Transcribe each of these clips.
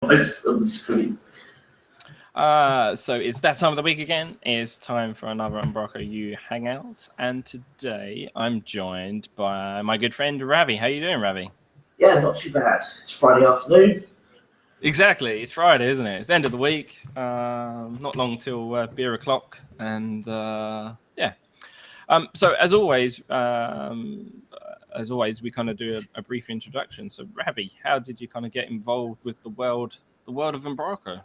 device on the screen. So it's that time of the week again. It's time for another Umbraco You Hangout. And today I'm joined by my good friend Ravi. How you doing, Ravi? Yeah, not too bad. It's Friday afternoon. Exactly. It's Friday, isn't it? It's the end of the week. Not long till beer o'clock. And yeah. So as always, we kind of do a brief introduction. So Ravi, how did you kind of get involved with the world of Umbraco?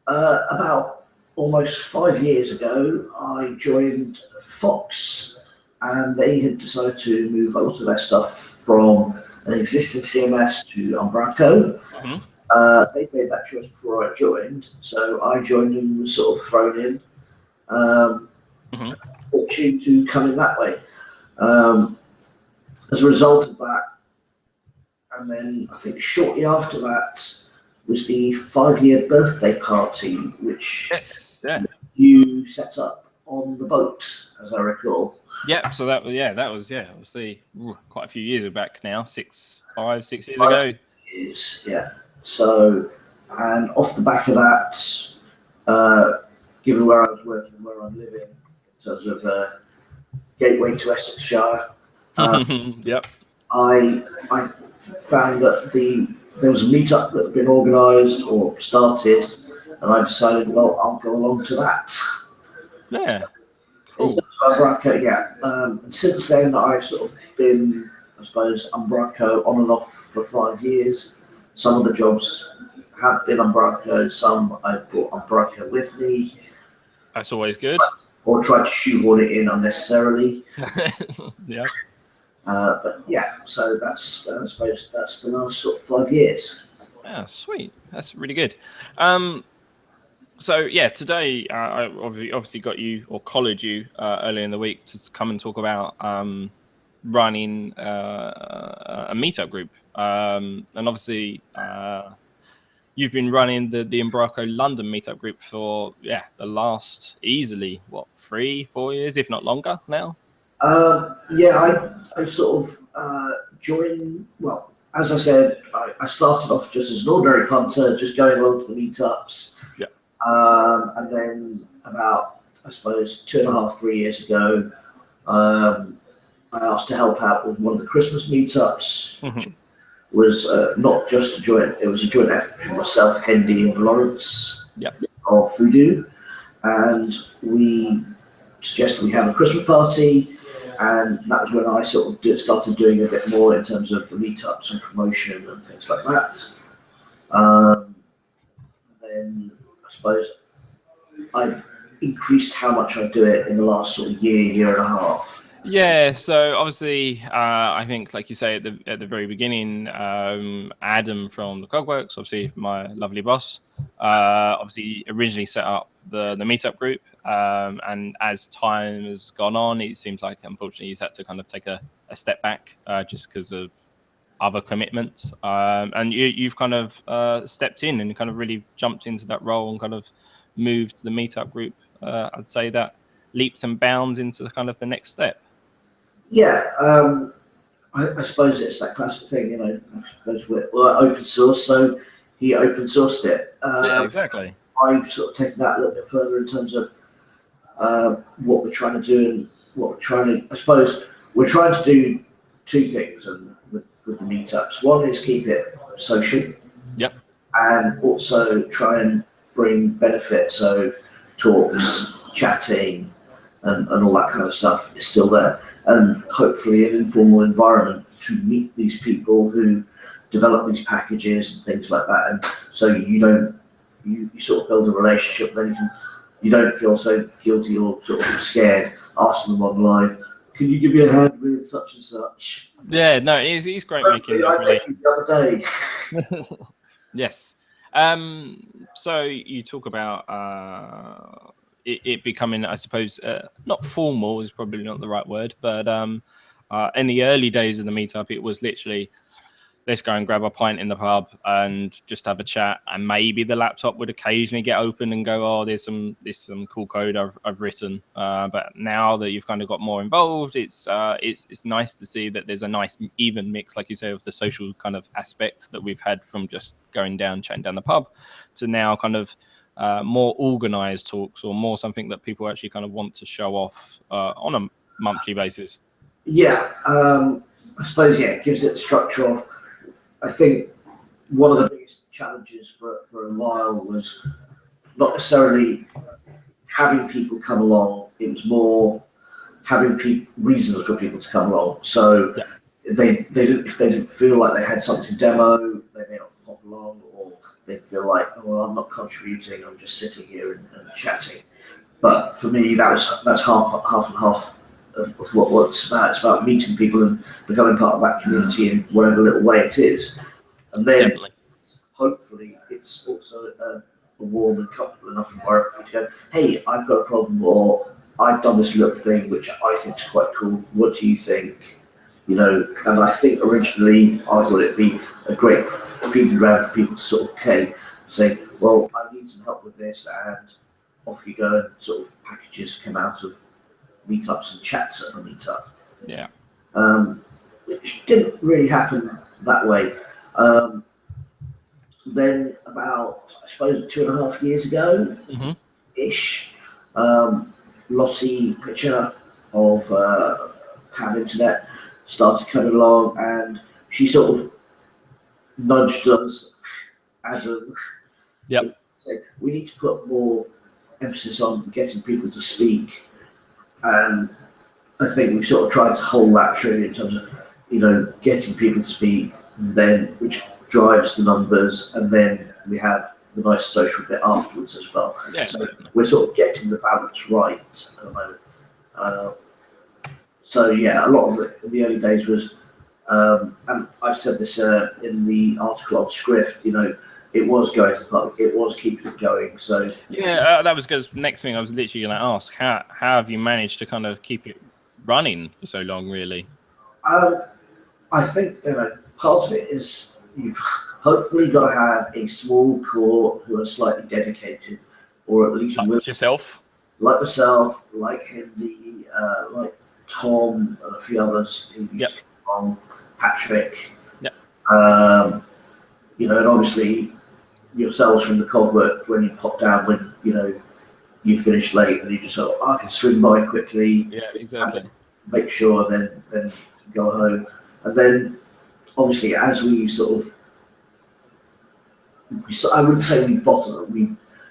About almost 5 years ago, I joined Fox, and they had decided to move a lot of their stuff from an existing CMS to Umbraco. Mm-hmm. They made that choice before I joined, so I joined and was sort of thrown in. Mm-hmm. Fortune to come in that way. As a result of that, and then I think shortly after that was the 5-year birthday party, which you set up on the boat, as I recall. Yeah, so that was quite a few years back now, 6 years ago. Yeah. So, and off the back of that, given where I was working and where I'm living, in terms of gateway to Essexshire, yep. I found that there was a meetup that had been organised or started, and I decided, well, I'll go along to that. Yeah. Cool. And since then, I've sort of been, I suppose, Umbraco on and off for 5 years. Some of the jobs have been Umbraco, some I brought Umbraco with me. That's always good. Or tried to shoehorn it in unnecessarily. Yeah. But yeah, so that's, I suppose, that's the last sort of 5 years. Yeah, sweet. That's really good. So yeah, today I obviously got you or collared you earlier in the week to come and talk about running a meetup group. And obviously you've been running the Umbraco London meetup group for the last easily 3-4 years, if not longer now. I sort of joined. Well, as I said, I started off just as an ordinary punter, just going along to the meetups. Yeah. And then about, I suppose, 2.5-3 years ago, I asked to help out with one of the Christmas meetups. Mm-hmm. Was not just a joint; it was a joint effort between myself, Hendy, and Lawrence of Voodoo, and we suggested we have a Christmas party. And that was when I sort of started doing a bit more in terms of the meetups and promotion and things like that. Then I suppose I've increased how much I do it in the last sort of year and a half. Yeah, so obviously, I think, like you say at the very beginning, Adam from the Cogworks, obviously my lovely boss, obviously originally set up the meetup group, and as time has gone on, it seems like unfortunately he's had to kind of take a step back just because of other commitments, and you've kind of stepped in and kind of really jumped into that role and kind of moved the meetup group. I'd say that leaps and bounds into kind of the next step. Yeah, I suppose it's that classic thing, you know. I suppose we're open source, so he open sourced it. Yeah, exactly. I've sort of taken that a little bit further in terms of what we're trying to do and what we're trying to. I suppose we're trying to do two things, and with the meetups, one is keep it social. Yep. And also try and bring benefit, so talks, chatting, and all that kind of stuff is still there, and hopefully an informal environment to meet these people who develop these packages and things like that. And so you sort of build a relationship, then you don't feel so guilty or sort of scared asking them online, can you give me a hand with such and such? Yeah, no, he's great making I thank you the other day. Yes. So you talk about it becoming, I suppose, not formal is probably not the right word, but in the early days of the meetup, it was literally let's go and grab a pint in the pub and just have a chat. And maybe the laptop would occasionally get open and go, oh, there's some cool code I've written. But now that you've kind of got more involved, it's nice to see that there's a nice even mix, like you say, of the social kind of aspect that we've had from just going down, chatting down the pub, to now kind of more organized talks, or more something that people actually kind of want to show off on a monthly basis. Yeah, I suppose, yeah, it gives it the structure of, I think one of the biggest challenges for a while was not necessarily having people come along, it was more having reasons for people to come along. So if they didn't feel like they had something to demo, they may not pop along, or they feel like, oh, well, I'm not contributing, I'm just sitting here and chatting. But for me, that's half and half of what it's about. It's about meeting people and becoming part of that community in whatever little way it is. And then hopefully it's also a warm and comfortable enough environment to go, hey, I've got a problem, or I've done this little thing which I think is quite cool. What do you think? You know, and I think originally I thought it'd be a great feeding ground for people to sort of say, well, I need some help with this, and off you go, and sort of packages come out of meetups and chats at a meetup. Yeah. Which didn't really happen that way. Then about, I suppose, 2.5 years ago, ish, Lottie Pritchard of Pam Internet started coming along, and she sort of nudged us as a said, we need to put more emphasis on getting people to speak. And I think we sort of tried to hold that true in terms of, you know, getting people to speak, and then which drives the numbers, and then we have the nice social bit afterwards as well. Yeah, so we're sort of getting the balance right at the moment. So yeah, a lot of the early days was, and I've said this in the article on Scrift, you know, it was going to the pub, it was keeping it going. So yeah, that was because next thing I was literally going to ask, how have you managed to kind of keep it running for so long, really? I think, you know, part of it is you've hopefully got to have a small core who are slightly dedicated, or at least like yourself, like myself, like Hendy, like Tom, and a few others who used to come on, Patrick. You know, and obviously yourselves from the Cogwork, when you pop down when, you know, you'd finish late and you just thought, I can swing by quickly. Yeah, exactly. Make sure, then go home. And then obviously as we sort of, I wouldn't say we bottomed,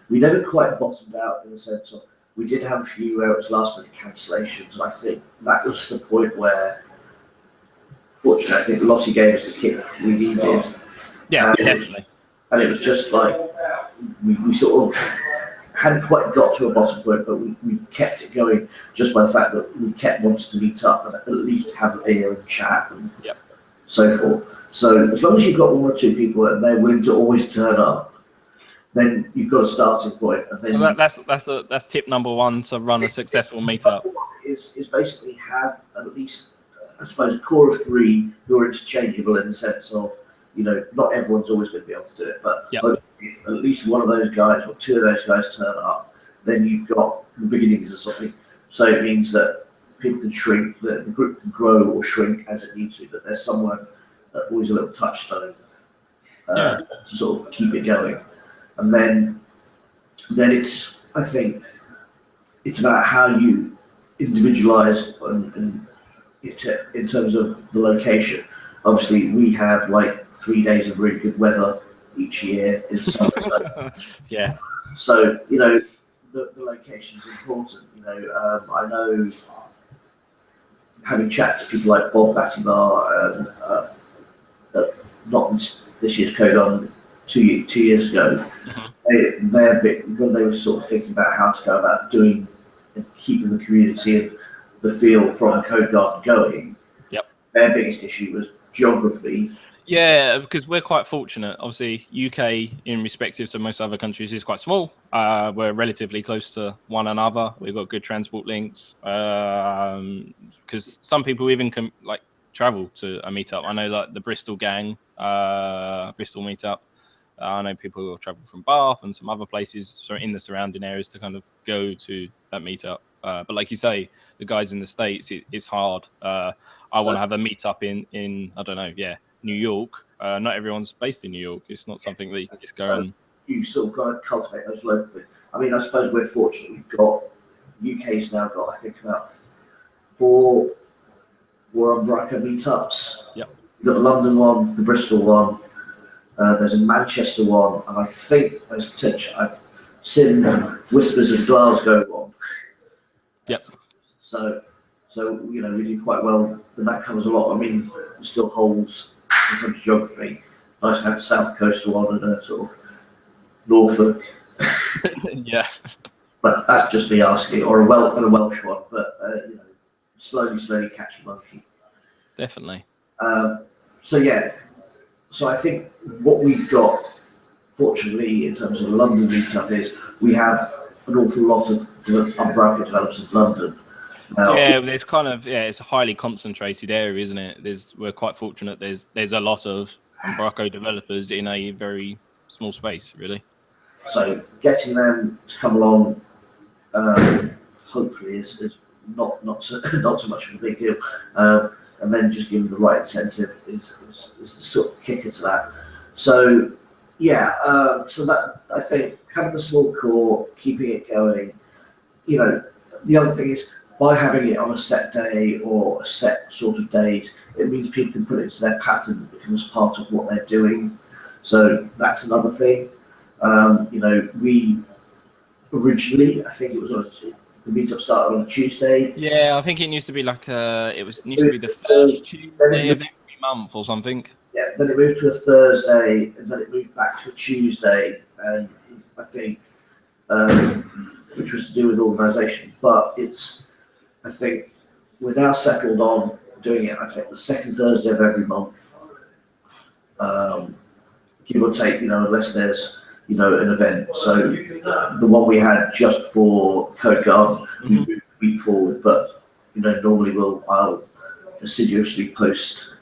we never quite bottomed out in the sense of, we did have a few where it was last minute cancellations, and I think that was the point where, fortunately, I think Lottie gave us the kick we needed. Yeah, definitely. And it was just like, we sort of hadn't quite got to a bottom point, but we kept it going just by the fact that we kept wanting to meet up and at least have a beer and chat and so forth. So as long as you've got one or two people and they're willing to always turn up, then you've got a starting point. And then so that's tip number one to run a successful meetup. Is basically have at least, I suppose, a core of 3 who are interchangeable in the sense of, you know, not everyone's always going to be able to do it, but if at least one of those guys or 2 of those guys turn up, then you've got the beginnings of something. So it means that people can shrink, the group can grow or shrink as it needs to, but there's someone, always a little touchstone to sort of keep it going. And then it's, I think, it's about how you individualize and it's in terms of the location. Obviously, we have like 3 days of really good weather each year in summer. So, you know, the location is important. You know, I know, having chatted to people like Bob Battybar and not this year's Codon 2 years ago, they're bit, when they were sort of thinking about how to go about doing and keeping the community and the feel from Code Garden going, their biggest issue was geography. Yeah, because we're quite fortunate. Obviously, UK, in respective to most other countries, is quite small. We're relatively close to one another. We've got good transport links. Because some people even travel to a meetup. I know like the Bristol gang, Bristol meetup. I know people who will travel from Bath and some other places, so in the surrounding areas, to kind of go to that meetup. But like you say, the guys in the States, it's hard. I want to have a meetup in I don't know, New York. Not everyone's based in New York. It's not something that you can just go and. You sort of got to cultivate those local things. I mean, I suppose we're fortunate. We've got UK's now got, I think, about four Umbraco meetups. Yep. You've got the London one, the Bristol one. There's a Manchester one, and I think there's potential. I've seen whispers of Glasgow one. Yep. So we do quite well, and that covers a lot. I mean, it still holds in terms of geography. Nice to have a South Coast one and a sort of Norfolk. Yeah. But that's just me asking, or a Welsh one. But slowly catch a monkey. Definitely. So I think what we've got, fortunately, in terms of the London meetup, is we have an awful lot of Umbraco developers in London. Now, there's kind of it's a highly concentrated area, isn't it? We're quite fortunate. There's a lot of Umbraco developers in a very small space, really. So getting them to come along, hopefully, is not so much of a big deal. And then just give them the right incentive is the sort of kicker to that. So so that I think having a small core, keeping it going. The other thing is by having it on a set day or a set sort of days, it means people can put it into their pattern. It becomes part of what they're doing. So that's another thing. We originally, I think it was the meetup started on a Tuesday. Yeah, I think it used to be like it used to be the first Tuesday of every month or something. Yeah, then it moved to a Thursday, and then it moved back to a Tuesday, and I think which was to do with organisation. But I think we're now settled on doing it. I think the second Thursday of every month, give or take, unless there's an event. So the one we had just for Code Garden, we moved a week forward, but normally I'll assiduously post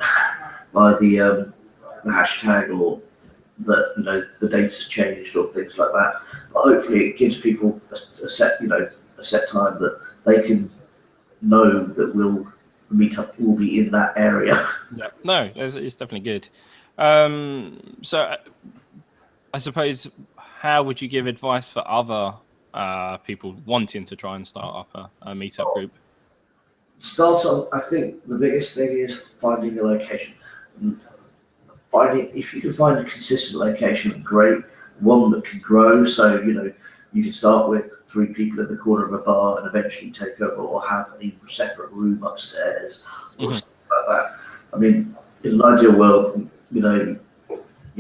by the hashtag or that the data's changed or things like that. But hopefully it gives people a set time that they can know that the meetup will be in that area. Yeah, no, it's definitely good. So I suppose, how would you give advice for other people wanting to try and start up a meetup group? I think the biggest thing is finding a location. If you can find a consistent location, great. One that can grow, so you can start with 3 people in the corner of a bar and eventually take over, or have a separate room upstairs, or something like that. I mean, in an ideal world, you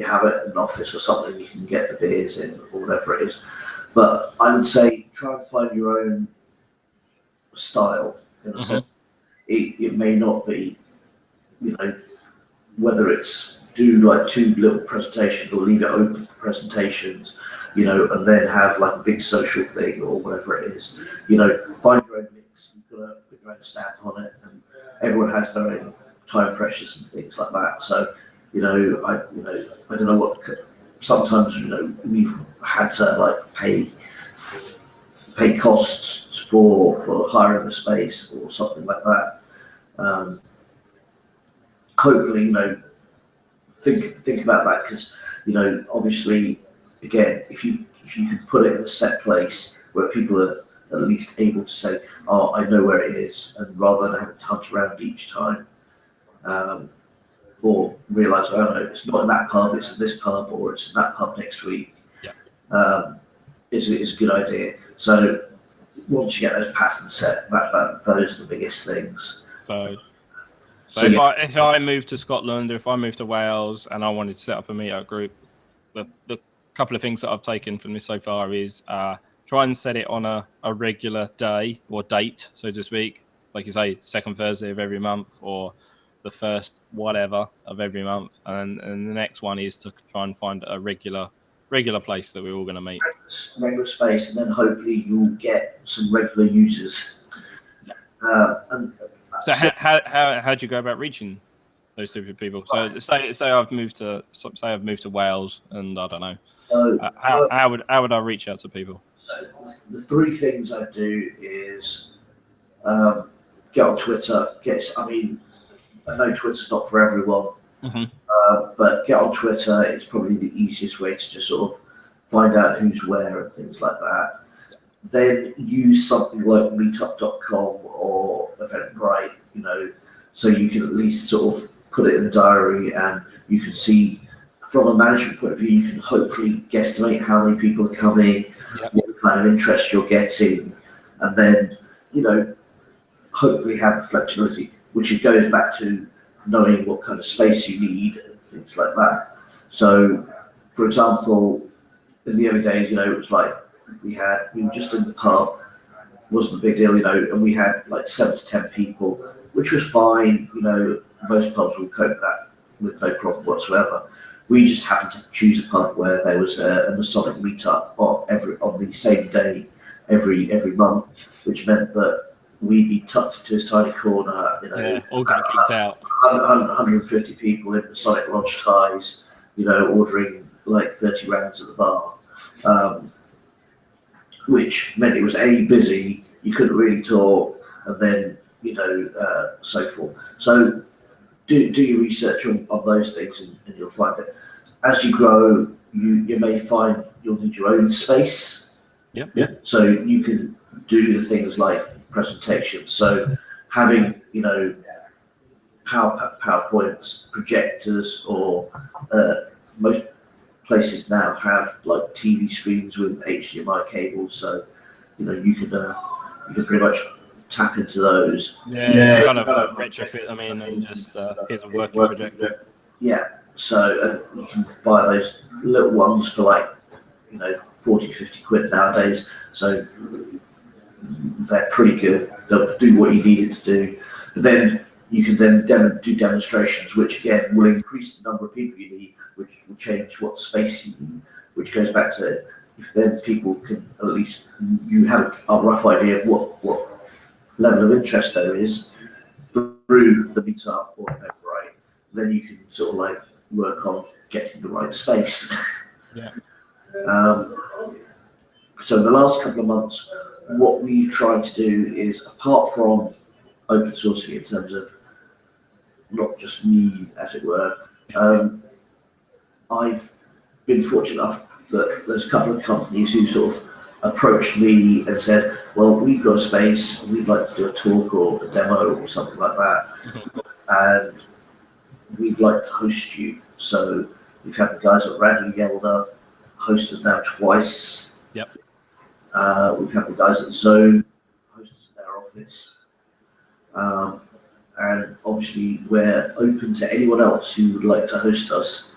have it in an office or something you can get the beers in, or whatever it is. But I would say try and find your own style. In a sense. It may not be, whether it's do like 2 little presentations or leave it open for presentations, and then have like a big social thing or whatever it is. Find your own mix. You've got to put your own stamp on it, and everyone has their own time pressures and things like that. So, I don't know what. Sometimes we've had to like pay costs for hiring the space or something like that. Hopefully, think about that, because obviously, again, if you can put it in a set place where people are at least able to say, "Oh, I know where it is," and rather than having to hunt around each time, or realise, oh no, it's not in that pub, it's in this pub, or it's in that pub next week. Yeah. Is a good idea. So once you get those patterns set, those are the biggest things. So if I move to Scotland, or if I move to Wales and I wanted to set up a meetup group, the couple of things that I've taken from this so far is try and set it on a regular day or date, so to speak. Like you say, second Thursday of every month, or the first whatever of every month. And the next one is to try and find a regular place that we're all going to meet. Regular space, and then hopefully you'll get some regular users. So how do you go about reaching those type of people. So say I've moved to Wales, and I don't know. So how would I reach out to people? So the three things I do is get on Twitter. I know Twitter's not for everyone, but get on Twitter. It's probably the easiest way to just sort of find out who's where and things like that. Then use something like meetup.com or Eventbrite, so you can at least sort of put it in the diary, and you can see from a management point of view, you can hopefully guesstimate how many people are coming, what kind of interest you're getting, and then, hopefully have the flexibility, which it goes back to knowing what kind of space you need and things like that. So, for example, in the early days, it was like we were just in the pub, wasn't a big deal, and we had like 7 to 10 people, which was fine. Most pubs would cope that with no problem whatsoever. We just happened to choose a pub where there was a Masonic meetup on the same day every month, which meant that we'd be tucked into this tiny corner, all got kicked out. 150 people in Masonic lodge ties, ordering like 30 rounds at the bar, which meant it was busy, you couldn't really talk, and then so forth. So do your research on those things, and you'll find it. As you grow, you may find you'll need your own space. Yeah. So you can do the things like presentations. So having PowerPoints, projectors, or most places now have like TV screens with HDMI cables. So you can pretty much tap into those. Kind of retrofit. And just here's a working projector. Yeah. So you can buy those little ones for like 40, 50 quid nowadays. So they're pretty good. They'll do what you need it to do. But then you can then do demonstrations, which again will increase the number of people you need, which will change what space you need, which goes back to if then people can at least you have a rough idea of what level of interest there is through the meetup or Eventbrite, then you can sort of like work on getting the right space. Yeah. So in the last couple of months, what we've tried to do is, apart from open sourcing in terms of not just me, as it were, I've been fortunate enough that there's a couple of companies who sort of approached me and said, well, we've got a space, we'd like to do a talk or a demo or something like that, and we'd like to host you. So we've had the guys at Radley Gelder host us now twice. Yep. We've had the guys at Zone host us in their office. And obviously we're open to anyone else who would like to host us.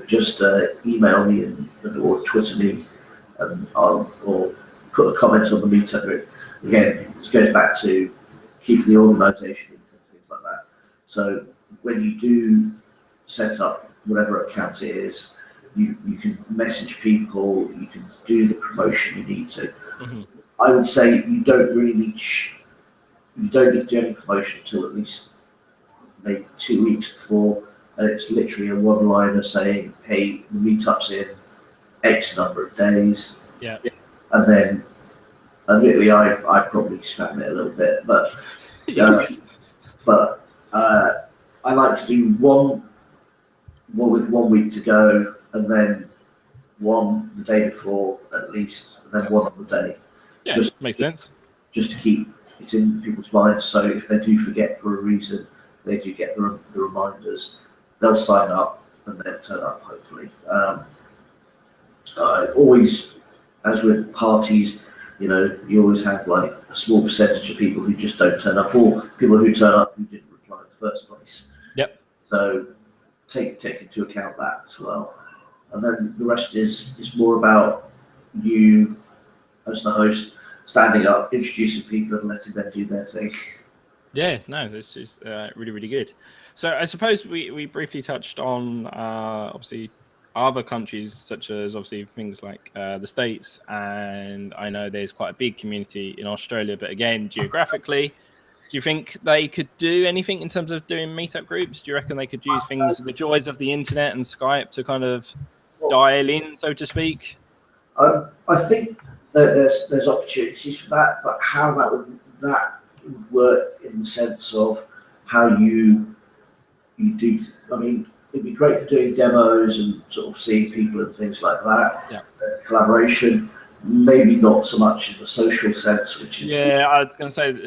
Just email me or Twitter me, or put a comment on the meetup group. Again, this goes back to keeping the organisation and things like that. So when you do set up whatever account it is, you can message people, you can do the promotion you need to. I would say you don't need to do any promotion until at least maybe 2 weeks before, and it's literally a one-liner saying, hey, the meetup's in X number of days. Yeah. And then, admittedly, I probably spam it a little bit, but I like to do one with 1 week to go, and then one the day before at least, and then one on the day. Yeah, just makes sense. Just to keep it in people's minds, so if they do forget for a reason, they do get the reminders. They'll sign up and they'll turn up, hopefully. Always, as with parties, you always have like a small percentage of people who just don't turn up, or people who turn up who didn't reply in the first place. Yep. So take into account that as well. And then the rest is more about you as the host standing up, introducing people and letting them do their thing. Yeah, no, this is really, really good. So I suppose we briefly touched on obviously other countries, such as obviously things like the States, and I know there's quite a big community in Australia, but again, geographically, you think they could do anything in terms of doing meetup groups? Do you reckon they could use things, the joys of the internet and Skype, to kind of dial in, so to speak? I think that there's opportunities for that, but how that would work in the sense of how you do. I mean, it'd be great for doing demos and sort of seeing people and things like that. Yeah. Collaboration, maybe not so much in the social sense, which is. Yeah, I was going to say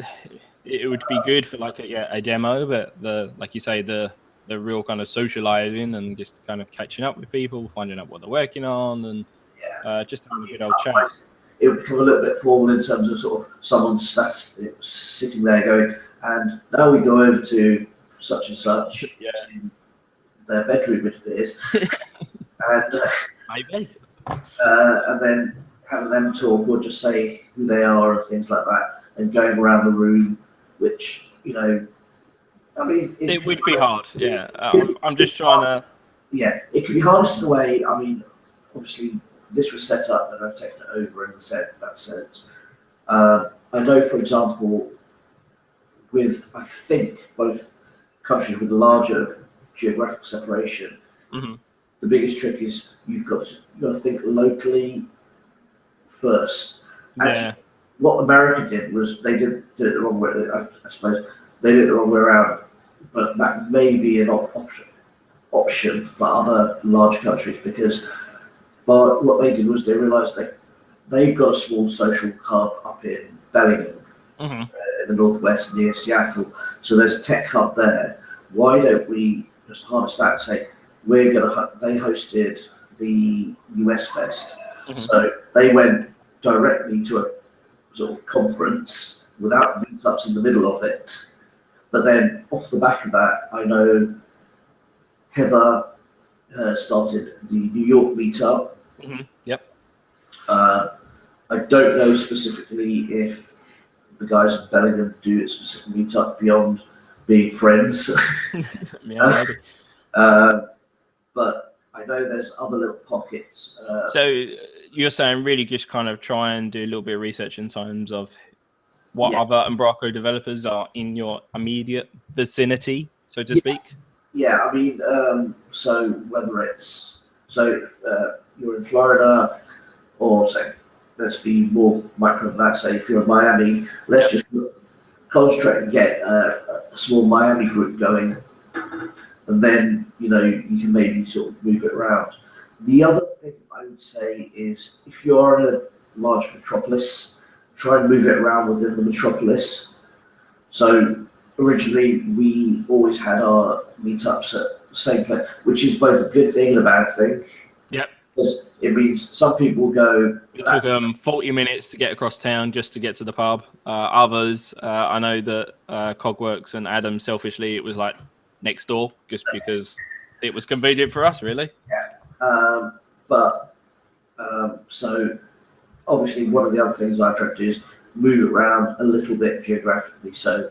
it would be good for like a demo, but like you say, the real kind of socializing and just kind of catching up with people, finding out what they're working on, and just having a good old chat. It would become a little bit formal in terms of sort of someone sitting there going, and now we go over to such and such, in their bedroom, it appears, and maybe, and then having them talk or just say who they are and things like that, and going around the room, which, you know, I mean, it would be hard. Yeah, I'm just trying to. Yeah, it could be harnessed in a way. I mean, obviously, this was set up and I've taken it over in that sense. I know, for example, with, I think, both countries with larger geographical separation, the biggest trick is you've got to think locally first. Actually, what America did was they did it the wrong way. I suppose they did it the wrong way around, but that may be an option for other large countries, because what they did was they realised they've got a small social hub up in Bellingham, in the northwest near Seattle. So there's a tech hub there. Why don't we just harness that and say they hosted the US Fest, so they went directly to a sort of conference without meetups in the middle of it. But then off the back of that, I know Heather started the New York meetup. Yep. I don't know specifically if the guys in Bellingham do a specific meetup beyond being friends. But I know there's other little pockets. So you're saying really just kind of try and do a little bit of research in terms of what other Umbraco developers are in your immediate vicinity, so to speak? Yeah, I mean, so whether it's, if you're in Florida, or say, let's be more micro than that, say if you're in Miami, let's just concentrate and get a small Miami group going, and then, you know, you can maybe sort of move it around. The other thing I would say is, if you're in a large metropolis, try and move it around within the metropolis. So originally, we always had our meetups at the same place, which is both a good thing and a bad thing. Yep. Because it means some people go. It took them 40 minutes to get across town just to get to the pub. Others, I know that Cogworks and Adam, selfishly, it was like next door, just because it was convenient for us, really. Yeah. So obviously, one of the other things I try to do is move around a little bit geographically. So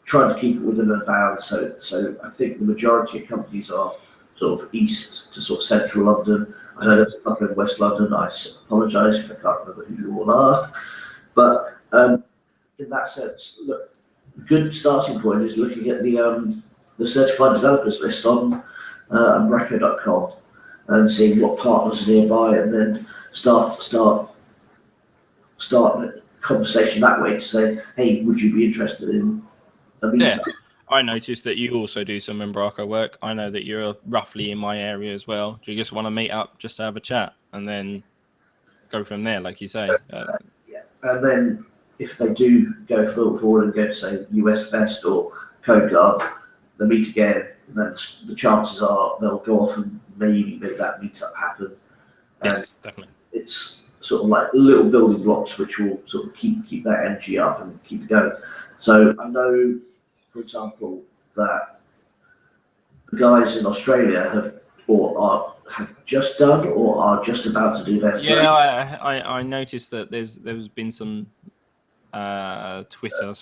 trying to keep it within a bound. So I think the majority of companies are sort of east to sort of central London. I know there's a couple in West London. I apologise if I can't remember who you all are. But in that sense, look, a good starting point is looking at the certified developers list on Umbraco.com and seeing what partners are nearby, and then start a conversation that way to say, hey, would you be interested in a meetup? Yeah. I noticed that you also do some Umbraco work. I know that you're roughly in my area as well. Do you just want to meet up just to have a chat and then go from there, like you say? Yeah, and then if they do go forward and go to, say, US Fest or Code Guard, they meet again, and then the chances are they'll go off and maybe make that meetup happen. Yes, definitely. It's sort of like little building blocks which will sort of keep that energy up and keep it going. So I know, for example, that the guys in Australia have just done or are just about to do their first. Yeah, I noticed that there's been some Twitter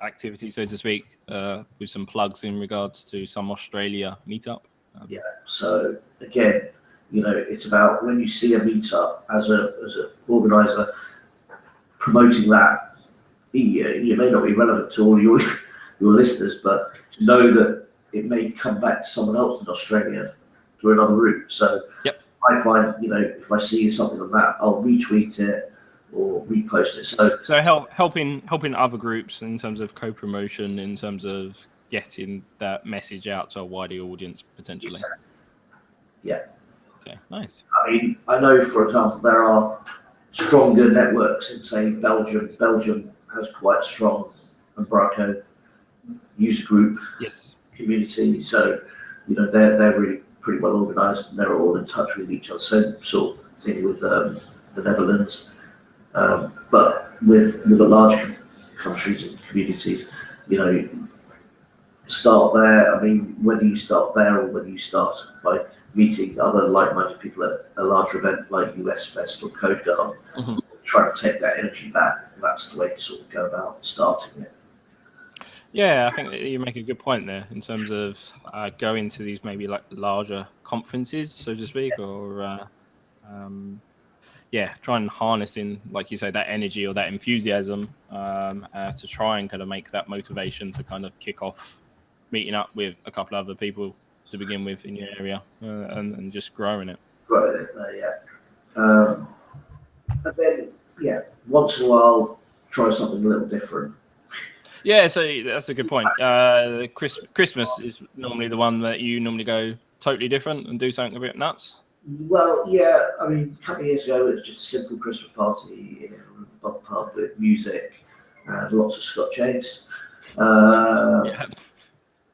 activity, so to speak, with some plugs in regards to some Australia meetup. Yeah. So again, you know, it's about when you see a meetup as a organizer, promoting that you may not be relevant to all your listeners, but to know that it may come back to someone else in Australia through another route. So I find, if I see something like that, I'll retweet it or repost it. So helping other groups in terms of co-promotion, in terms of getting that message out to a wider audience potentially. Yeah. Okay, nice. I mean, I know, for example, there are stronger networks in, say, Belgium. Belgium has quite a strong Umbraco user group community. So, they're really pretty well organised, and they're all in touch with each other. Same sort of thing with the Netherlands. But with the large countries and communities, start there. I mean, whether you start there or whether you start by meeting other like-minded people at a larger event like US Fest or Code Guard, trying to take that energy back. That's the way to sort of go about starting it. Yeah, I think that you make a good point there in terms of going to these maybe like larger conferences, so to speak, or try and harness in, like you say, that energy or that enthusiasm to try and kind of make that motivation to kind of kick off meeting up with a couple of other people to begin with in your area and just growing it. Growing it there, yeah. And then, once in a while, try something a little different. Yeah, so that's a good point. Christmas is normally the one that you normally go totally different and do something a bit nuts. Well, yeah, I mean, a couple of years ago, it was just a simple Christmas party in a pub with music and lots of Scotch eggs.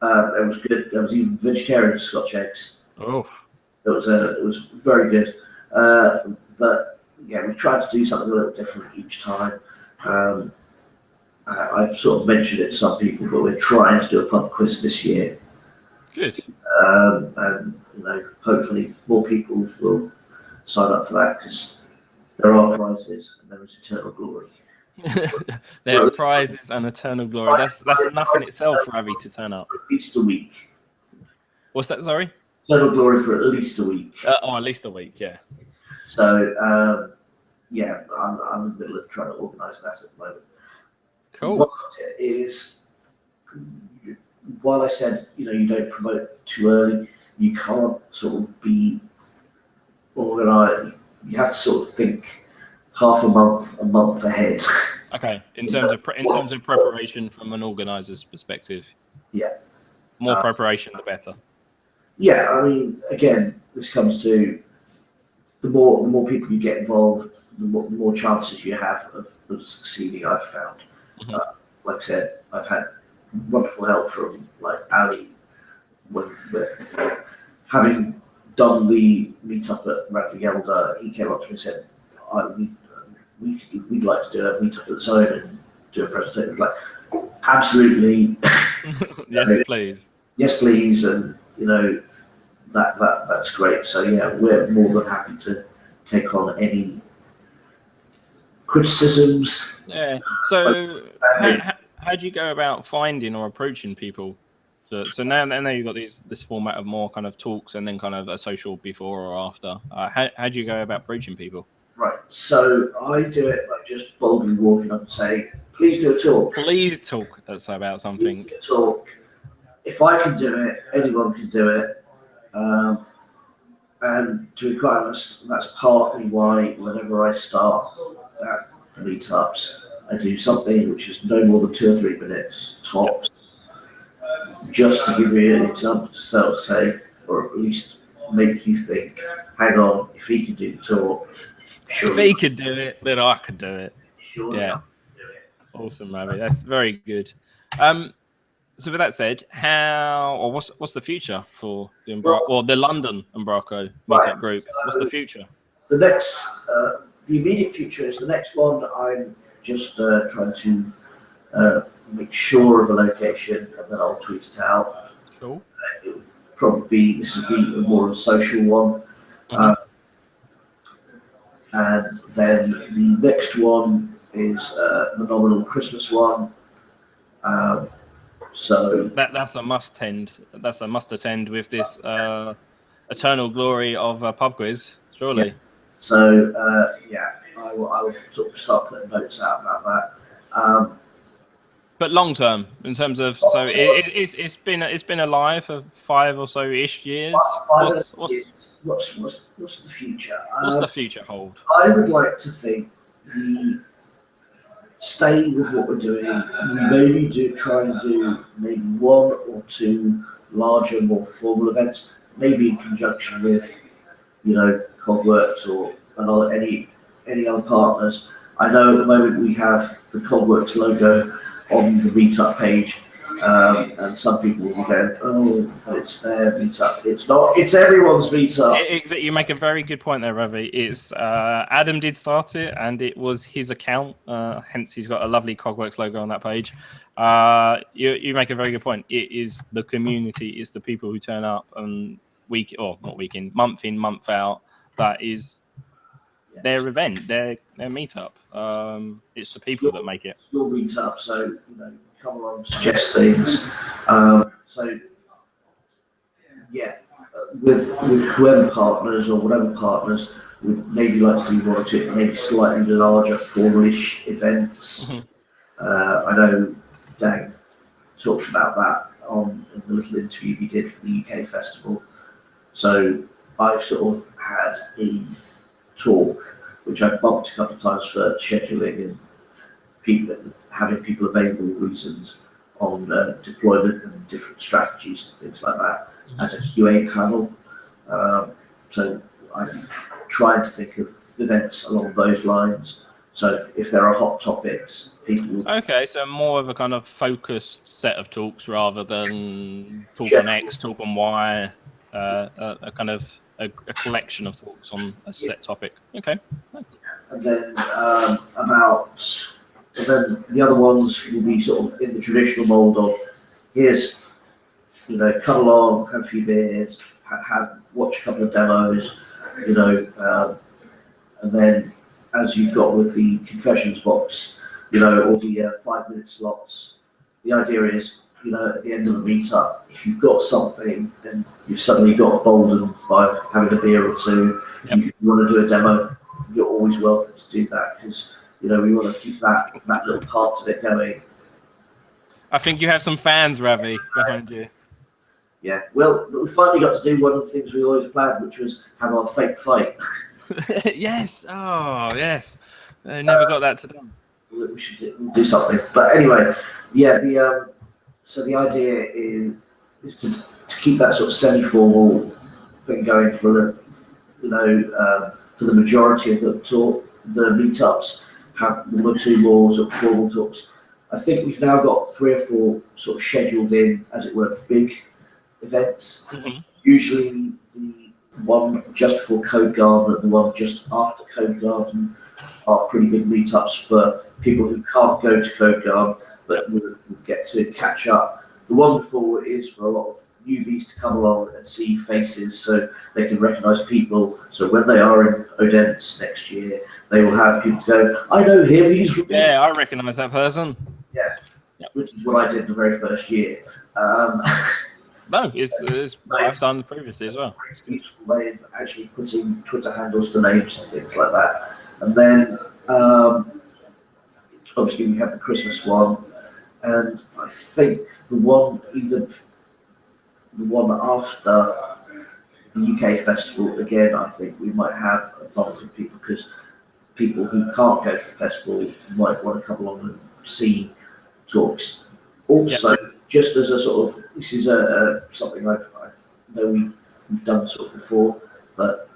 It was good. There was even vegetarian Scotch eggs. Oh, it was very good. But yeah, we tried to do something a little different each time. I've sort of mentioned it to some people, but we're trying to do a pub quiz this year. Good. And hopefully more people will sign up for that, because there are prizes and there is eternal glory. There are prizes and eternal glory. That's enough in itself for Ravi to turn up. At least a week. What's that? Sorry. Eternal glory for at least a week. At least a week. Yeah. So I'm in the middle of trying to organise that at the moment. Cool. What it is, while I said you don't promote too early, you can't sort of be organised. You have to sort of think half a month ahead. Okay, in terms of preparation from an organiser's perspective. Yeah. More preparation, the better. Yeah, I mean, again, this comes to the more people you get involved, the more chances you have of succeeding. I've found. Like I said, I've had wonderful help from like Ali, when having done the meetup at Ravi Motha, he came up to me and said, we'd like to do a meetup at Zone and do a presentation. Like, absolutely. Yes, please. Yes, please. And that's great. So yeah, we're more than happy to take on any criticisms. Yeah. So how do you go about finding or approaching people? So now you've got this format of more kind of talks and then kind of a social before or after. How do you go about approaching people? Right. So I do it by just boldly walking up and saying, "Please do a talk. Please talk about something." Please do a talk. If I can do it, anyone can do it. And to be quite honest, that's partly why whenever I start at the meetups, I do something which is no more than 2 or 3 minutes tops, just to give you an example to sort of say, or at least make you think, hang on, if he can do the talk, sure. If he could do it, then I could do it. Sure. Yeah. Do it. Awesome, Ravi. That's very good. So with that said, what's the future for the the London Umbraco meetup group? What's the future? The next, the immediate future is the next one. I'm just trying to make sure of a location, and then I'll tweet it out. Cool. This would be more of a social one. And then the next one is the nominal Christmas one. So that's a must attend. That's a must attend with this eternal glory of a pub quiz, surely. Yeah. So I will sort of start putting notes out about that. But long term, in terms of, so it's been alive for 5 or so ish years. What's the future? What's the future hold? I would like to think we stay with what we're doing. We maybe try and do maybe 1 or 2 larger, more formal events, maybe in conjunction with, Cogworks or any other partners. I know at the moment we have the Cogworks logo on the meetup page, and some people will be going, "Oh, it's their meetup." It's not. It's everyone's meetup. You make a very good point there, Ravi. It's Adam did start it, and it was his account. Hence, he's got a lovely Cogworks logo on that page. You make a very good point. It is the community. It's the people who turn up and month in, month out. That is their event, their meetup. It's the people that make it. Your meetup, so come along, suggest things. With whoever partners or whatever partners, we'd maybe like to do 1 or 2, maybe slightly larger, formalish events. Mm-hmm. I know Dan talked about that in the little interview he did for the UK festival. So I've sort of had a talk, which I bumped a couple of times for scheduling and having people available reasons on deployment and different strategies and things like that, as a QA panel. So I'm trying to think of events along those lines. So if there are hot topics, people... Okay, so more of a kind of focused set of talks rather than talk on X, talk on Y, a kind of a collection of talks on a set topic. Okay, nice. And then the other ones will be sort of in the traditional mold of, here's, come along, have a few beers, watch a couple of demos, and then as you've got with the confessions box, or the 5-minute slots, the idea is, at the end of a meetup, if you've got something and you've suddenly got emboldened by having a beer or 2, if you want to do a demo, you're always welcome to do that, because we want to keep that little part of it going. I think you have some fans, Ravi, behind you. Yeah, well, we finally got to do one of the things we always planned, which was have our fake fight. Yes. Oh, yes. I never got that to done. We should do something. But anyway, so the idea is to keep that sort of semi-formal thing going for the majority of the meetups. Have 1 or 2 more sort of formal talks. I think we've now got 3 or 4 sort of scheduled in, as it were, big events. Mm-hmm. Usually the one just before Code Garden and the one just after Code Garden are pretty big meetups for people who can't go to Code Garden, but will get to catch up. The one before is for a lot of newbies to come along and see faces so they can recognise people. So when they are in Odense next year, they will have people to go, I know him, he's from... Yeah, I recognise that person. Yeah, which is what I did the very first year. No, it's what I've done previously as well. It's a useful way of actually putting Twitter handles to names and things like that. And then, obviously, we have the Christmas one. And I think the one after the UK festival, again, I think we might have a bunch of people, because people who can't go to the festival might want to come along and see talks. Also, just as a sort of, this is something I know we've done sort of before, but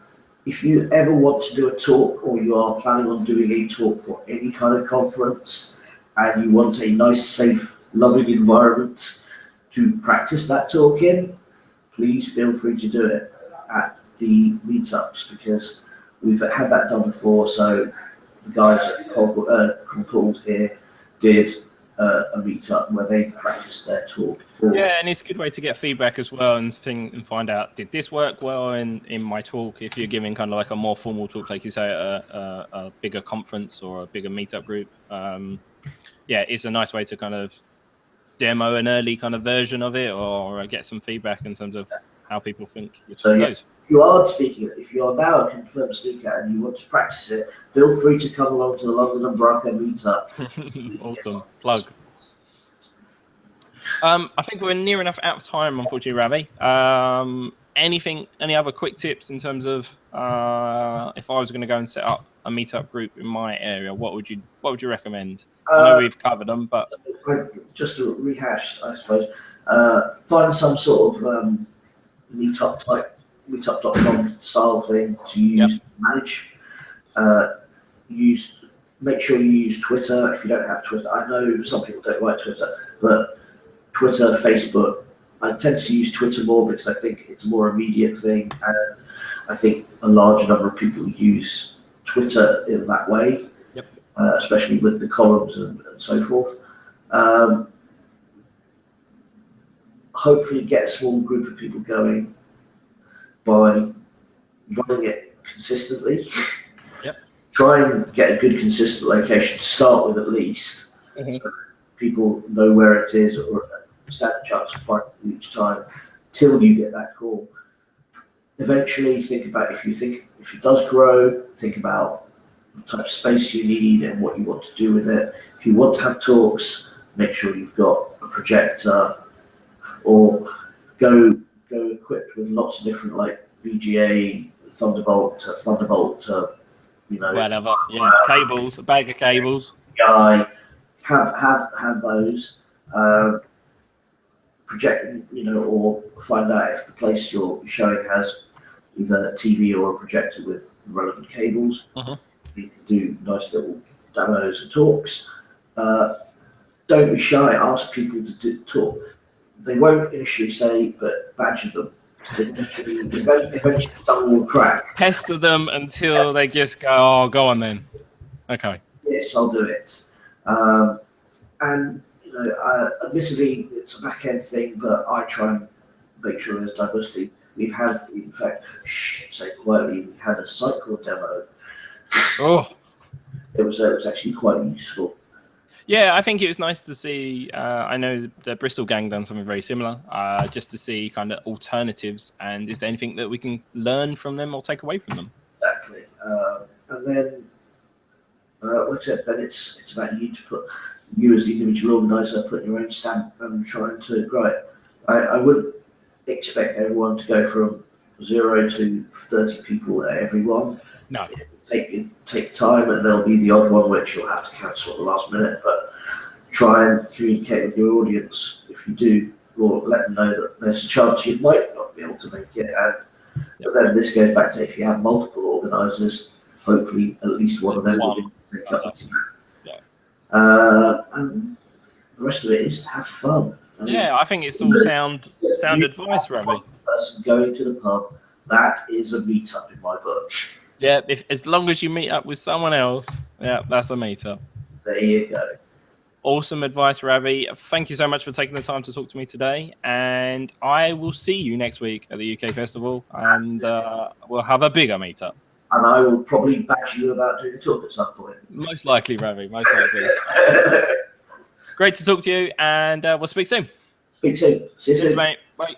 if you ever want to do a talk, or you are planning on doing a talk for any kind of conference, and you want a nice, safe, loving environment to practice that talk in, please feel free to do it at the meetups, because we've had that done before. So the guys at Crumpled here did a meetup where they practiced their talk before. Yeah, and it's a good way to get feedback as well and find out, did this work well in my talk? If you're giving kind of like a more formal talk, like you say, at a bigger conference or a bigger meetup group, it's a nice way to kind of demo an early kind of version of it, or get some feedback in terms of how people think your talk goes. You are speaking. If you are now a confirmed speaker and you want to practice it, feel free to come along to the London Umbraco meetup. Awesome plug. I think we're near enough out of time, unfortunately, Ravi. Any other quick tips in terms of if I was going to go and set up a meetup group in my area, what would you recommend? I know we've covered them, but just to rehash, I suppose, find some sort of meetup.com style thing to use, manage. Make sure you use Twitter if you don't have Twitter. I know some people don't like Twitter, but Twitter, Facebook, I tend to use Twitter more because I think it's a more immediate thing, and I think a larger number of people use Twitter in that way, especially with the columns and so forth. Hopefully get a small group of people going by running it consistently. Try and get a good consistent location to start with at least, so people know where it is or stand a chance of finding it each time till you get that call. Eventually think about if it does grow, think about the type of space you need and what you want to do with it. If you want to have talks, make sure you've got a projector, or go equipped with lots of different like VGA, Thunderbolt, whatever, cables, a bag of cables. Have those. Project, or find out if the place you're showing has either a TV or a projector with relevant cables. You can do nice little demos and talks. Don't be shy. Ask people to talk. They won't initially say, but badger them. Eventually someone will crack. Pester them until they just go, oh, go on then. Okay. Yes, I'll do it. And admittedly, it's a back end thing, but I try and make sure there's diversity. We've had, in fact, say quietly, we had a cycle demo. Oh, it was actually quite useful. Yeah, I think it was nice to see. I know the Bristol gang done something very similar, just to see kind of alternatives, and is there anything that we can learn from them or take away from them? Exactly, and then, like I said, then it's about you as the individual organizer putting your own stamp and trying to grow it. I wouldn't expect everyone to go from 0 to 30 people at every one. No. Take time, and there'll be the odd one which you'll have to cancel at the last minute, but try and communicate with your audience if you do, or let them know that there's a chance you might not be able to make it. But then this goes back to if you have multiple organisers, hopefully at least one of them will be and the rest of it is to have fun. I think it's all sound advice, Ravi. Person going to the pub, that is a meetup in my book. Yeah, as long as you meet up with someone else, that's a meetup. There you go. Awesome advice, Ravi. Thank you so much for taking the time to talk to me today. And I will see you next week at the UK Festival, and we'll have a bigger meetup. And I will probably bash you about doing a talk at some point. Most likely, Ravi. Most likely. Great to talk to you, and we'll speak soon. Speak soon. See you soon, mate. Bye.